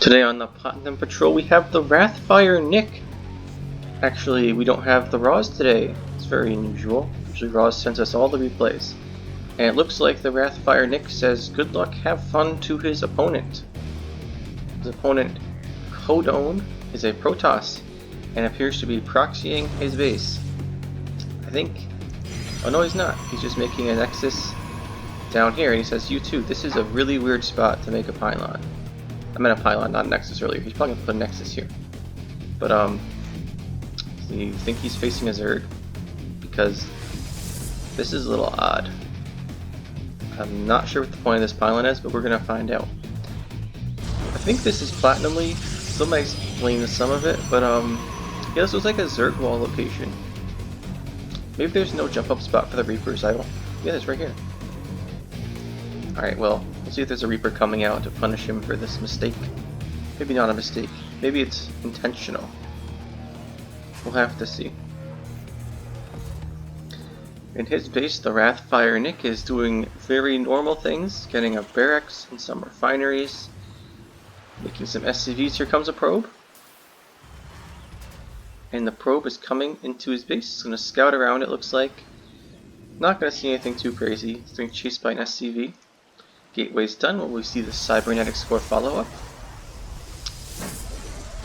Today on the Platinum Patrol we have the RathFr Nick. Actually, we don't have the Raws today. It's very unusual. Usually Raws sends us all the replays. And it looks like the RathFr Nick says good luck, have fun to his opponent. His opponent, Codone, is a Protoss and appears to be proxying his base. I think... oh no, he's not. He's just making a Nexus down here, and he says, you too, this is a really weird spot to make a pylon. I meant a pylon, not a Nexus earlier. He's probably going to put a Nexus here. But, do you think he's facing a Zerg? Because this is a little odd. I'm not sure what the point of this pylon is, but we're going to find out. I think this is Platinumly. Still might explain some of it, but, yeah, this was like a Zerg wall location. Maybe there's no jump up spot for the Reapers. I don't... yeah, it's right here. Alright, well, we'll see if there's a Reaper coming out to punish him for this mistake. Maybe not a mistake. Maybe it's intentional. We'll have to see. In his base, the RathFr Nick is doing very normal things, getting a barracks and some refineries, making some SCVs. Here comes a probe. And the probe is coming into his base. It's going to scout around, it looks like. Not going to see anything too crazy. It's being chased by an SCV. Gateway's done. Well, we see the Cybernetics score follow up.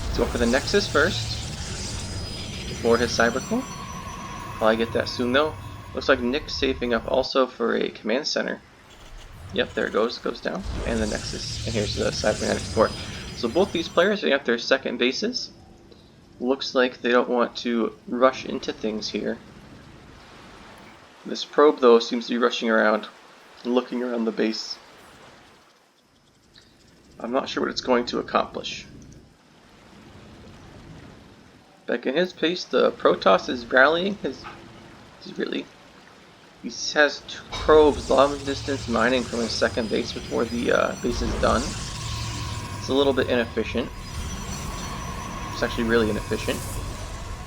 Let's go for the Nexus first before his Cybercore. I'll get that soon though. Looks like Nick's saving up also for a command center. Yep, there it goes. It goes down. And the Nexus. And here's the Cybernetics score. So both these players are at their second bases. Looks like they don't want to rush into things here. This probe though seems to be rushing around and looking around the base. I'm not sure what it's going to accomplish. Back in his base, the Protoss is rallying. He has two probes long distance mining from his second base before the base is done. It's a little bit inefficient. It's actually really inefficient,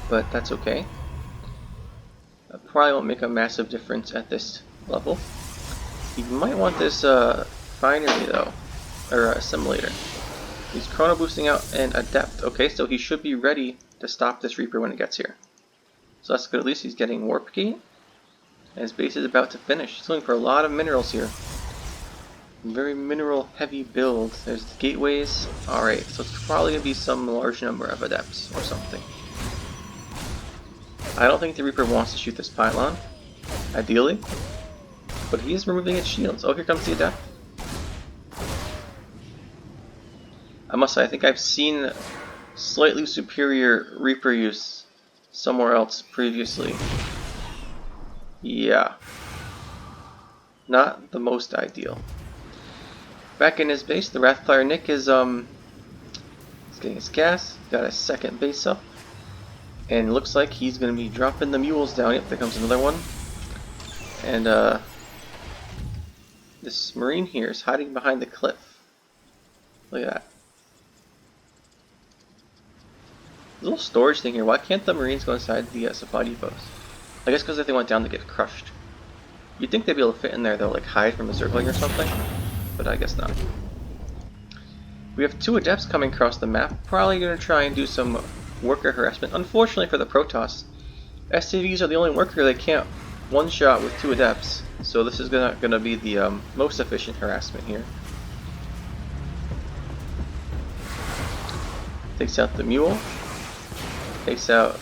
but that's okay. That probably won't make a massive difference at this level. You might want this refinery though, or assimilator. He's chrono boosting out an adept. Okay, so he should be ready to stop this Reaper when it gets here. So that's good. At least he's getting warp gate, and his base is about to finish. He's looking for a lot of minerals here. Very mineral heavy build. There's the gateways. Alright, so it's probably going to be some large number of adepts or something. I don't think the Reaper wants to shoot this pylon, ideally, but he's removing its shields. Oh, here comes the adept. I must say, I think I've seen slightly superior Reaper use somewhere else previously. Yeah. Not the most ideal. Back in his base, the RathFr Nick is he's getting his gas, got a second base up, and looks like he's gonna be dropping the mules down. Yep, there comes another one. And this Marine here is hiding behind the cliff. Look at that. Little storage thing here. Why can't the Marines go inside the supply depots? I guess because if they went down, they get crushed. You'd think they'd be able to fit in there, though, like hide from a Zergling or something, but I guess not. We have two adepts coming across the map. Probably going to try and do some worker harassment. Unfortunately for the Protoss, SCVs are the only worker they can't one-shot with two adepts, so this is going to be the most efficient harassment here. Takes out the mule. Takes out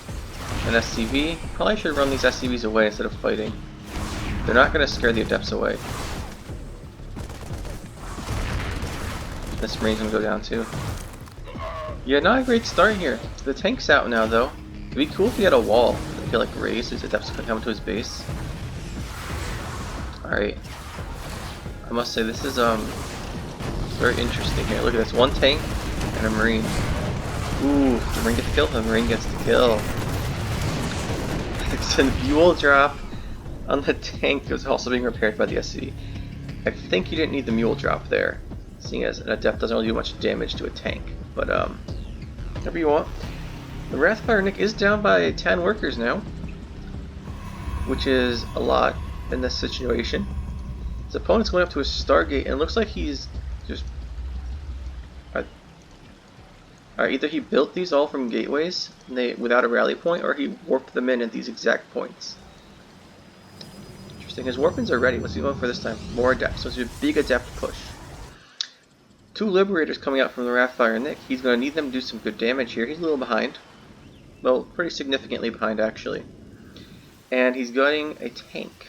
an SCV. Probably should run these SCVs away instead of fighting. They're not going to scare the adepts away. This Marine's going to go down too. Yeah, not a great start here. The tank's out now though. It'd be cool if he had a wall that he could like raise his adepts could come to his base. Alright. I must say this is very interesting here. Look at this. One tank and a Marine. Ooh, the Marine gets the kill. The Marine gets the kill. It's a fuel drop on the tank. It was also being repaired by the SCV. I think you didn't need the mule drop there, seeing as an adept doesn't really do much damage to a tank. But whatever you want. The RathFr Nick is down by 10 workers now, which is a lot in this situation. His opponent's going up to a Stargate, and it looks like he's just Alright, either he built these all from gateways without a rally point, or he warped them in at these exact points. Interesting. His warpins are ready. What's he going for this time? More adepts. So it's a big adept push. 2 Liberators coming out from the RathFr Nick. He's going to need them to do some good damage here. He's a little behind. Well, pretty significantly behind, actually. And he's getting a tank.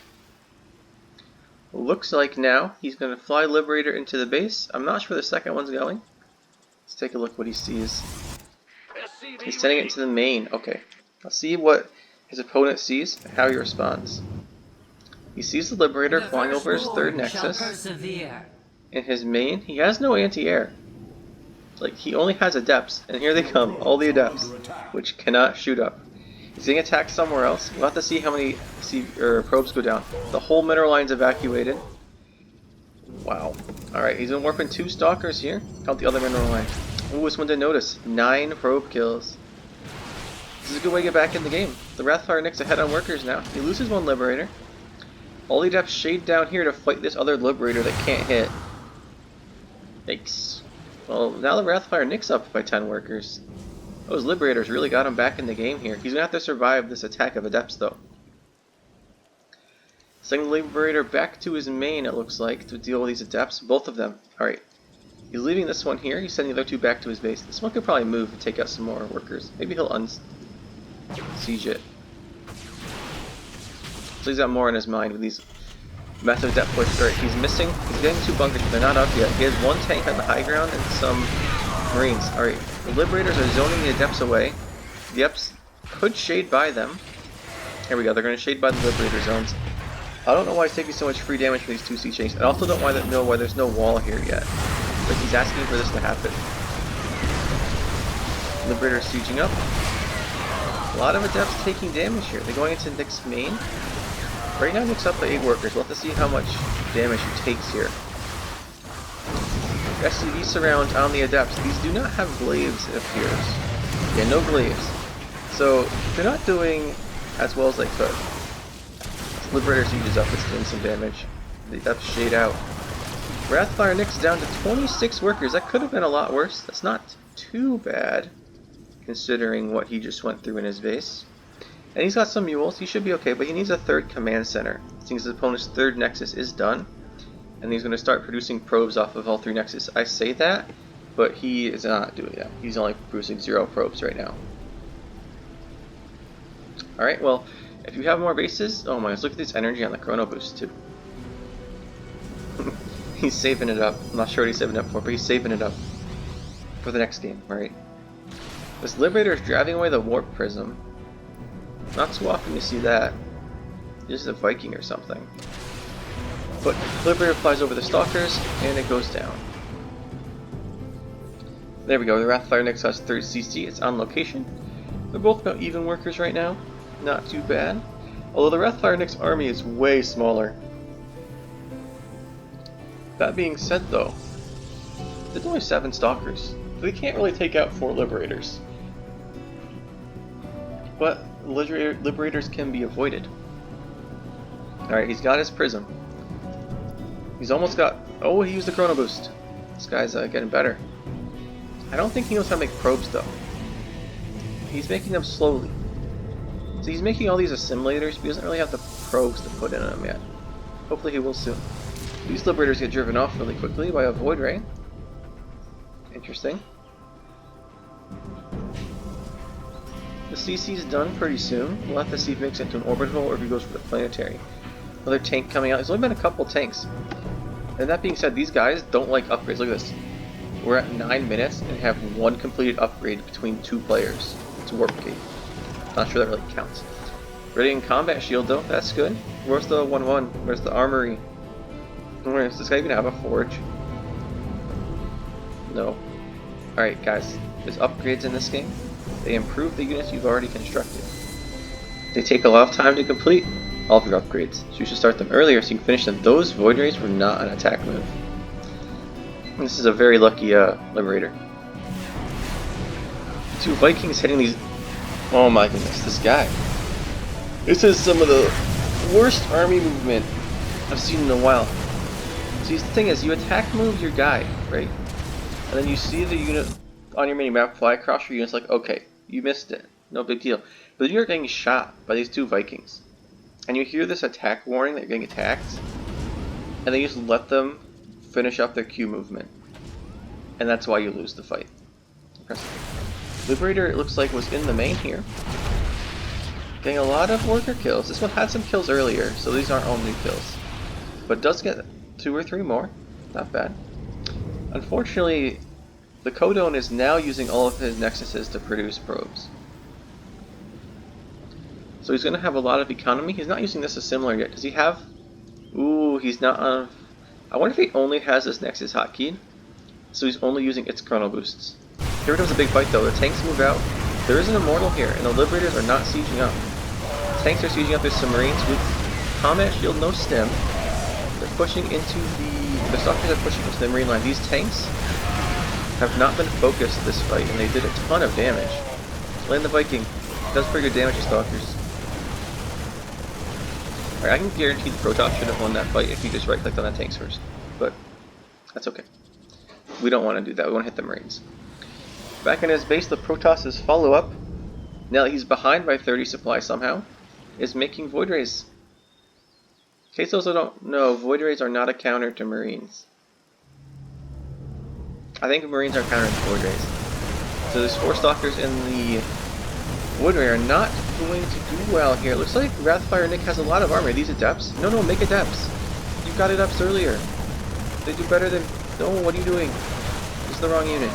Looks like now he's going to fly Liberator into the base. I'm not sure where the second one's going. Let's take a look what he sees. He's sending it to the main. Okay. Let's see what his opponent sees and how he responds. He sees the Liberator flying over his 3rd Nexus. In his main, he has no anti-air. Like, he only has adepts, and here they come, all the adepts, which cannot shoot up. He's getting attacked somewhere else. We'll have to see how many probes go down. The whole mineral line's evacuated. Wow. Alright, he's been warping 2 Stalkers here. Count the other mineral line. Ooh, this one didn't notice. 9 probe kills. This is a good way to get back in the game. The RathFr Nick's ahead on workers now. He loses 1 Liberator. All the adepts shade down here to fight this other Liberator that can't hit. Yikes. Well, now the RathFr Nick's up by 10 workers. Those Liberators really got him back in the game here. He's going to have to survive this attack of adepts, though. Sending the Liberator back to his main, it looks like, to deal with these adepts. Both of them. Alright. He's leaving this one here. He's sending the other 2 back to his base. This one could probably move and take out some more workers. Maybe he'll siege it. So he's got more in his mind with these massive adept push. Alright, he's missing. He's getting 2 bunkers, but they're not up yet. He has 1 tank on the high ground and some Marines. Alright, the Liberators are zoning the adepts away. The adepts could shade by them. There we go, they're going to shade by the Liberator zones. I don't know why he's taking so much free damage from these 2 siege tanks. I also don't know why there's no wall here yet. But he's asking for this to happen. Liberator sieging up. A lot of adepts taking damage here. They're going into Nick's main. Right now Nick's up by 8 workers. We'll have to see how much damage he takes here. SCV surround on the adepts. These do not have glaives, it appears. Yeah, no glaives. So they're not doing as well as they could. Liberator sieges up, it's doing some damage. The adepts shade out. RathFr Nick's down to 26 workers. That could have been a lot worse. That's not too bad, considering what he just went through in his base. And he's got some mules. He should be okay, but he needs a 3rd command center. Since his opponent's 3rd nexus is done, and he's going to start producing probes off of all 3 nexus. I say that, but he is not doing that. He's only producing 0 probes right now. Alright, well, if you have more bases, oh my gosh, look at this energy on the chrono boost too. He's saving it up. I'm not sure what he's saving it up for, but he's saving it up for the next game, right? This Liberator is driving away the Warp Prism. Not too often you see that. This is a Viking or something. But Liberator flies over the Stalkers, and it goes down. There we go, the RathFr Nick has 3rd CC, it's on location. They're both about even workers right now. Not too bad. Although the RathFr Nick's army is way smaller. That being said though, there's only 7 Stalkers. So they can't really take out 4 Liberators. But Liberators can be avoided. Alright, he's got his Prism. He's almost got... Oh, he used the Chrono Boost. This guy's getting better. I don't think he knows how to make probes though. He's making them slowly. So he's making all these assimilators, but he doesn't really have the probes to put in them yet. Hopefully he will soon. These Liberators get driven off really quickly by a Void Ray. Interesting. The CC is done pretty soon. We'll have to see if he makes it into an orbital or if he goes for the planetary. Another tank coming out. There's only been a couple tanks. And that being said, these guys don't like upgrades. Look at this. We're at 9 minutes and have 1 completed upgrade between 2 players. It's Warp Gate. Not sure that really counts. Ready in combat shield though, that's good. Where's the 1-1? Where's the armory? Where's this guy even have a forge? No. Alright guys, there's upgrades in this game. They improve the units you've already constructed. They take a lot of time to complete all of your upgrades, so you should start them earlier so you can finish them. Those Void Rays were not an attack move. And this is a very lucky Liberator. 2 Vikings hitting these... Oh my goodness, this guy. This is some of the worst army movement I've seen in a while. See, the thing is, you attack move your guy, right? And then you see the unit on your mini map, fly across your units like, okay, you missed it, no big deal. But then you're getting shot by these two Vikings, and you hear this attack warning that you're getting attacked, and then you just let them finish up their Q movement, and that's why you lose the fight. Liberator, it looks like, was in the main here, getting a lot of worker kills. This one had some kills earlier, so these aren't all new kills, but does get 2 or 3 more. Not bad. Unfortunately, the Codone is now using all of his nexuses to produce probes. So he's going to have a lot of economy. He's not using this assimilar yet. Does he have... Ooh, he's not on... I wonder if he only has this Nexus hotkeyed. So he's only using its chrono boosts. Here comes a big fight though. The tanks move out. There is an Immortal here, and the Liberators are not sieging up. Tanks are sieging up his Submarines with Combat Shield, no Stim. They're pushing into the Stalkers are pushing into the Marine line. These tanks have not been focused this fight, and they did a ton of damage. Land the Viking. Does pretty good damage to Stalkers. Alright, I can guarantee the Protoss should have won that fight if you just right-clicked on the tanks first. But that's okay. We don't want to do that. We want to hit the Marines. Back in his base, the Protoss' follow-up, now that he's behind by 30 supply somehow, is making Void Rays. In case those who don't know, Void Rays are not a counter to Marines. I think Marines are counter to Void Rays. So there's 4 Stalkers in the Void Ray are not going to do well here. It looks like RathFr Nick has a lot of armor. Are these Adepts? No, make Adepts. You got Adepts earlier. They do better than... No, what are you doing? This is the wrong unit.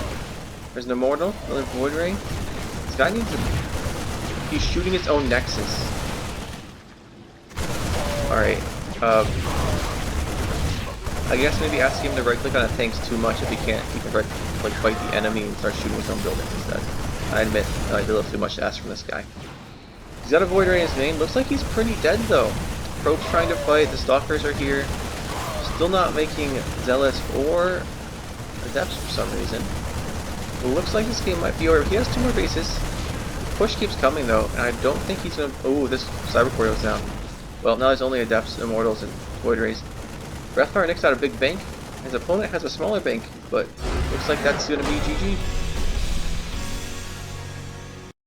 There's an Immortal, another Void Ray. This guy needs a... He's shooting his own Nexus. Alright. I guess maybe ask him to right-click on the tanks too much if he can't. He can fight the enemy and start shooting his own buildings instead. I admit, I did a little too much to ask from this guy. He's got a Void Ray in his main. Looks like he's pretty dead though. Probe's trying to fight. The Stalkers are here. Still not making Zealots or Adepts for some reason. It looks like this game might be over. He has 2 more bases. The push keeps coming though, and I don't think he's gonna... Oh, this Cyber Coil is down. Well, now there's only Adepts, Immortals, and Void Rays. RathFr Nick's got a big bank. His opponent has a smaller bank, but looks like that's gonna be GG.